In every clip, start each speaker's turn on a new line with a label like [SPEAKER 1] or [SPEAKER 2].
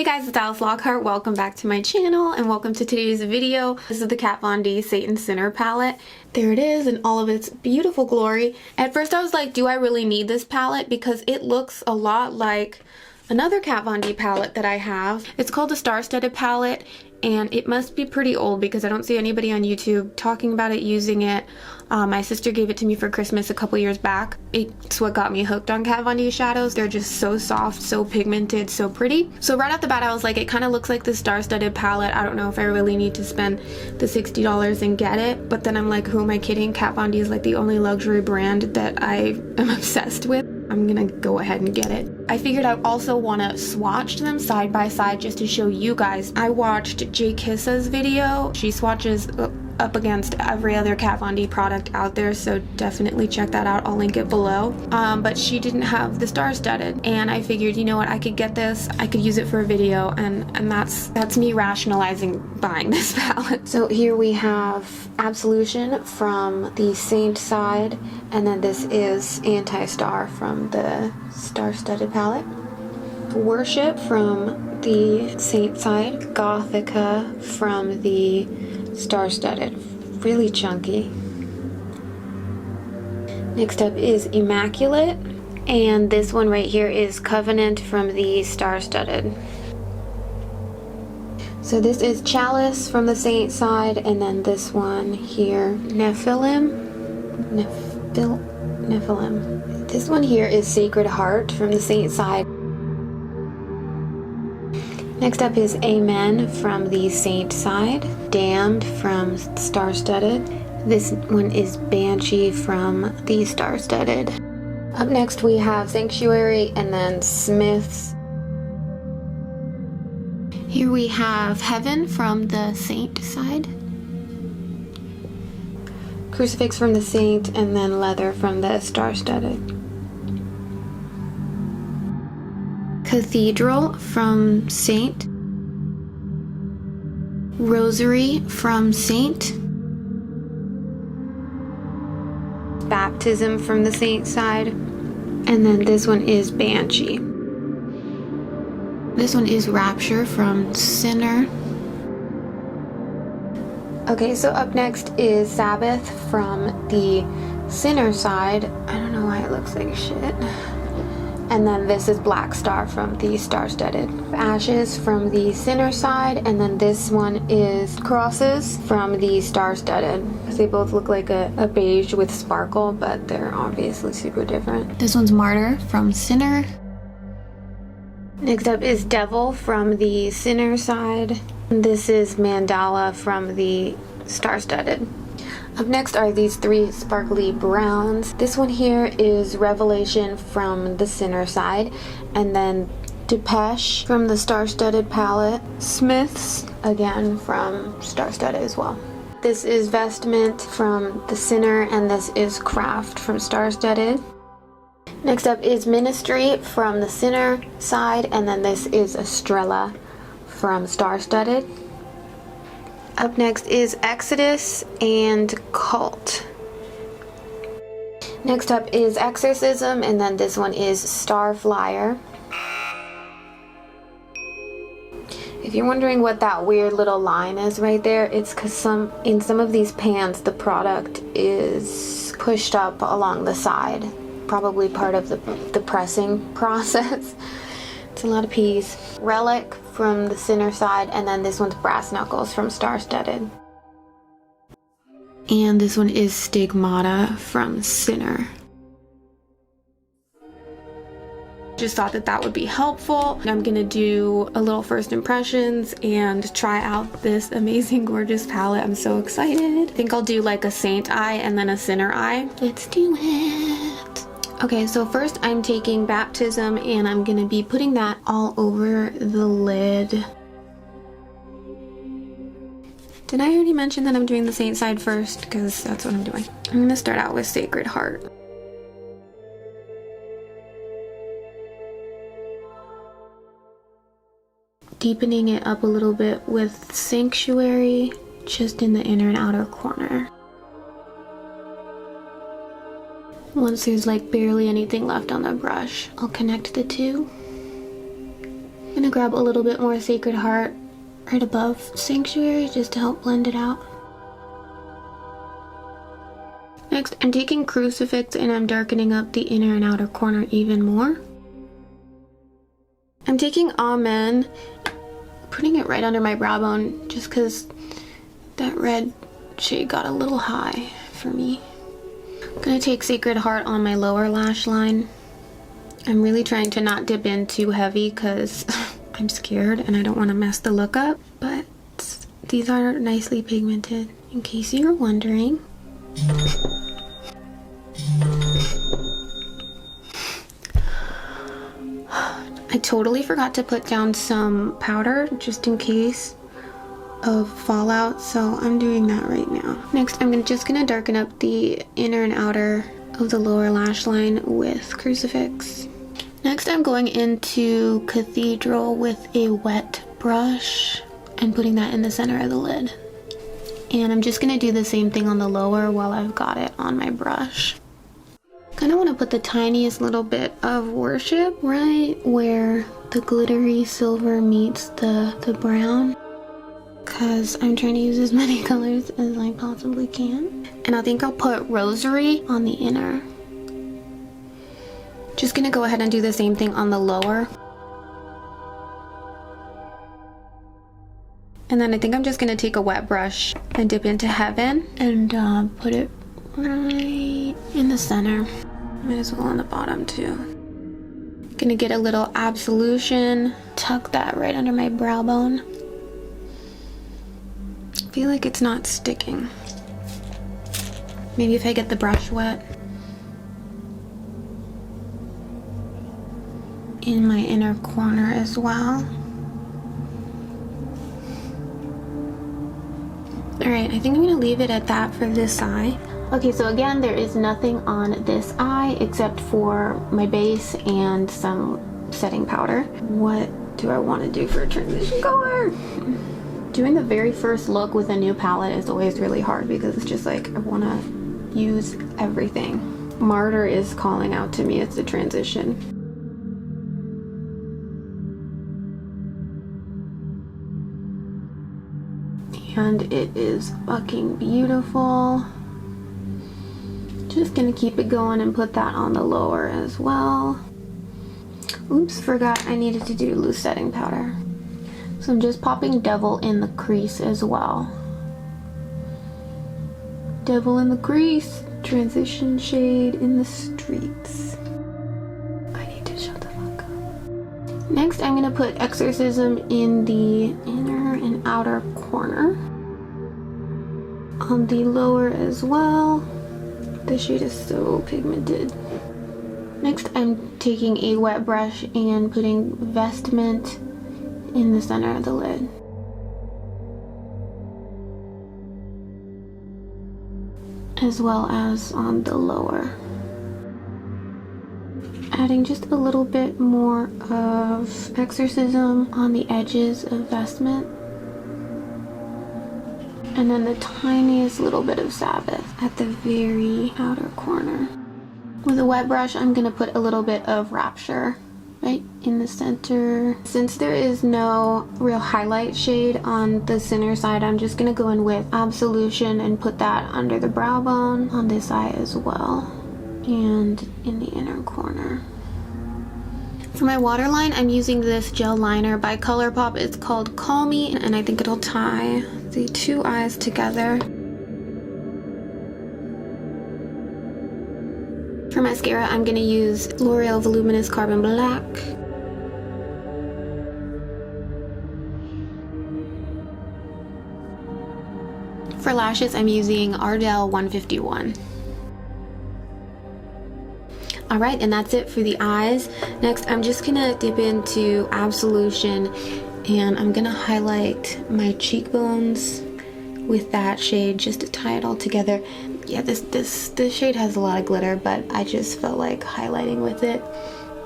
[SPEAKER 1] Hey guys, it's AlicexLockhart. Welcome back to my channel and welcome to today's video. This is the Kat Von D Satan Sinner palette. There it is in all of its beautiful glory. At first I was like, do I really need this palette? Because it looks a lot like another Kat Von D palette that I have. It's called the Star Studded palette and it must be pretty old because I don't see anybody on YouTube talking about it, using it. My sister gave it to me for Christmas a couple years back. It's what got me hooked on Kat Von D shadows. They're just so soft, so pigmented, so pretty. So right off the bat I was like, it kind of looks like the Star Studded palette. I don't know if I really need to spend the $60 and get it. But then I'm like, who am I kidding? Kat Von D is like the only luxury brand that I am obsessed with. I'm gonna go ahead and get it. I figured I also want to swatch them side by side just to show you guys. I watched Jay Kissa's video. She swatches up against every other Kat Von D product out there, so definitely check that out. I'll link it below. But she didn't have the Star Studded, and I figured, you know what, I could get this, I could use it for a video, and that's me rationalizing buying this palette. So here we have Absolution from the Saint side, and then this is Anti-Star from the Star Studded palette. Worship from the Saint side, Gothica from the Star Studded, really chunky. Next up is Immaculate, and this one right here is Covenant from the Star Studded. So this is Chalice from the Saint side, and then this one here, Nephilim. This one here is Sacred Heart from the Saint side. Next up is Amen from the Saint side, Damned from Star Studded. This one is Banshee from the Star Studded. Up next we have Sanctuary and then Smiths. Here we have Heaven from the Saint side, Crucifix from the Saint, and then Leather from the Star Studded. Cathedral from Saint, Rosary from Saint, Baptism from the Saint side, and then this one is Banshee. This one is Rapture from Sinner. Okay, so up next is Sabbath from the Sinner side. I don't know why it looks like shit. And then this is Black Star from the Star Studded. Ashes from the Sinner side, and then this one is Crosses from the Star Studded. They both look like a beige with sparkle, but they're obviously super different. This one's Martyr from Sinner. Next up is Devil from the Sinner side. And this is Mandala from the Star Studded. Up next are these three sparkly browns. This one here is Revelation from the Sinner side, and then Depeche from the Star Studded palette, Smiths again from Star Studded as well. This is Vestment from the Sinner, and this is Craft from Star Studded. Next up is Ministry from the Sinner side, and then this is Estrella from Star Studded. Up next is Exodus and Cult. Next up is Exorcism, and then this one is Starflyer. If you're wondering what that weird little line is right there, it's because in some of these pans the product is pushed up along the side. Probably part of the pressing process. It's a lot of peas. Relic from the Sinner side, and then this one's Brass Knuckles from Star Studded. And this one is Stigmata from Sinner. Just thought that would be helpful. I'm gonna do a little first impressions and try out this amazing, gorgeous palette. I'm so excited. I think I'll do like a Saint eye and then a Sinner eye. Let's do it. Okay, so first I'm taking Baptism and I'm gonna be putting that all over the lid. Did I already mention that I'm doing the Saint side first? Because that's what I'm doing. I'm gonna start out with Sacred Heart. Deepening it up a little bit with Sanctuary, just in the inner and outer corner. Once there's like barely anything left on the brush, I'll connect the two. I'm gonna grab a little bit more Sacred Heart right above Sanctuary just to help blend it out. Next, I'm taking Crucifix and I'm darkening up the inner and outer corner even more. I'm taking Amen, putting it right under my brow bone just because that red shade got a little high for me. I'm gonna take Sacred Heart on my lower lash line. I'm really trying to not dip in too heavy because I'm scared and I don't want to mess the look up, but these are nicely pigmented, in case you're wondering. I totally forgot to put down some powder just in case of fallout, so I'm doing that right now. Next, I'm just gonna darken up the inner and outer of the lower lash line with Crucifix. Next, I'm going into Cathedral with a wet brush and putting that in the center of the lid. And I'm just gonna do the same thing on the lower while I've got it on my brush. Kind of want to put the tiniest little bit of Worship right where the glittery silver meets the brown, because I'm trying to use as many colors as I possibly can. And I think I'll put Rosary on the inner. Just gonna go ahead and do the same thing on the lower. And then I think I'm just gonna take a wet brush and dip into Heaven and put it right in the center. Might as well on the bottom too. Gonna get a little Absolution, tuck that right under my brow bone. I feel like it's not sticking. Maybe if I get the brush wet. In my inner corner as well. Alright, I think I'm gonna leave it at that for this eye. Okay, so again, there is nothing on this eye except for my base and some setting powder. What do I want to do for a transition color? Doing the very first look with a new palette is always really hard because it's just like I want to use everything. Martyr is calling out to me as the transition. And it is fucking beautiful. Just gonna keep it going and put that on the lower as well. Oops, forgot I needed to do loose setting powder. So I'm just popping Devil in the crease as well. Devil in the crease, transition shade in the streets. I need to shut the fuck up. Next, I'm gonna put Exorcism in the inner and outer corner. On the lower as well. This shade is so pigmented. Next, I'm taking a wet brush and putting Vestment in the center of the lid. As well as on the lower. Adding just a little bit more of Exorcism on the edges of Vestment. And then the tiniest little bit of Sabbath at the very outer corner. With a wet brush, I'm gonna put a little bit of Rapture right in the center. Since there is no real highlight shade on the center side, I'm just gonna go in with Absolution and put that under the brow bone on this eye as well. And in the inner corner. For my waterline, I'm using this gel liner by ColourPop. It's called Call Me, and I think it'll tie the two eyes together. For mascara, I'm going to use L'Oreal Voluminous Carbon Black. For lashes, I'm using Ardell 151. Alright, and that's it for the eyes. Next, I'm just gonna dip into Absolution and I'm gonna highlight my cheekbones with that shade just to tie it all together. Yeah, this shade has a lot of glitter, but I just felt like highlighting with it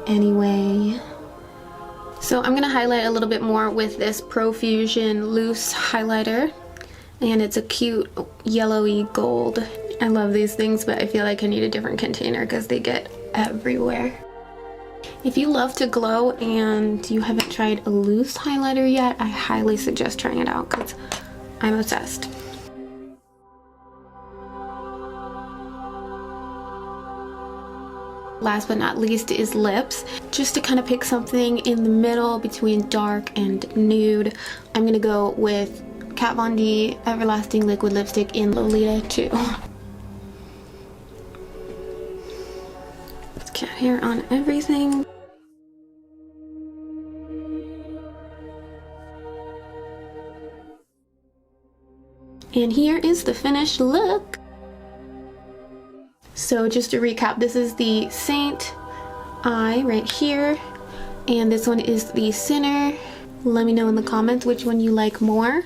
[SPEAKER 1] anyway. So I'm gonna highlight a little bit more with this Profusion loose highlighter, and it's a cute yellowy gold. I love these things, but I feel like I need a different container because they get everywhere. If you love to glow and you haven't tried a loose highlighter yet, I highly suggest trying it out because I'm obsessed. Last but not least is lips. Just to kind of pick something in the middle between dark and nude, I'm gonna go with Kat Von D Everlasting Liquid Lipstick in Lolita 2. It's cat hair on everything. And here is the finished look. So just to recap, this is the Saint eye right here, and this one is the Sinner. Let me know in the comments which one you like more.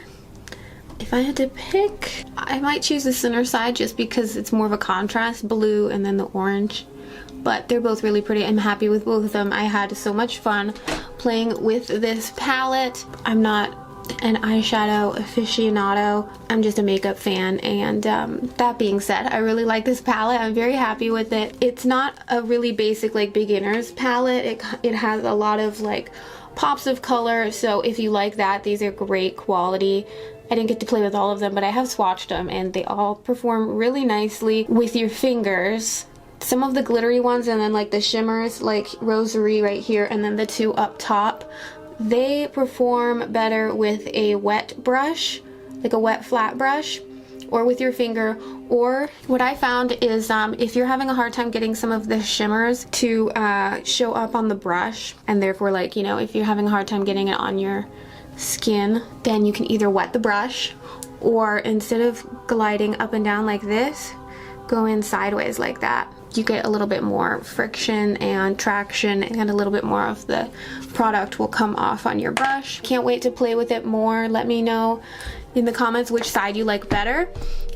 [SPEAKER 1] If I had to pick, I might choose the Sinner side just because it's more of a contrast, blue and then the orange. But they're both really pretty. I'm happy with both of them. I had so much fun playing with this palette. I'm not an eyeshadow aficionado. I'm just a makeup fan, and that being said, I really like this palette. I'm very happy with it. It's not a really basic like beginner's palette. It has a lot of like pops of color, so if you like that, these are great quality. I didn't get to play with all of them, but I have swatched them and they all perform really nicely with your fingers. Some of the glittery ones and then like the shimmers, like Rosary right here and then the two up top, they perform better with a wet brush, like a wet flat brush, or with your finger. Or what I found is if you're having a hard time getting some of the shimmers to show up on the brush, and therefore like, you know, if you're having a hard time getting it on your skin, then you can either wet the brush, or instead of gliding up and down like this, go in sideways like that. You get a little bit more friction and traction, and a little bit more of the product will come off on your brush. Can't wait to play with it more. Let me know in the comments which side you like better,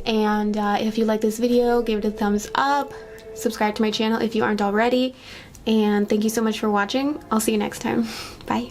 [SPEAKER 1] and if you like this video, give it a thumbs up, subscribe to my channel if you aren't already, and thank you so much for watching. I'll see you next time. Bye.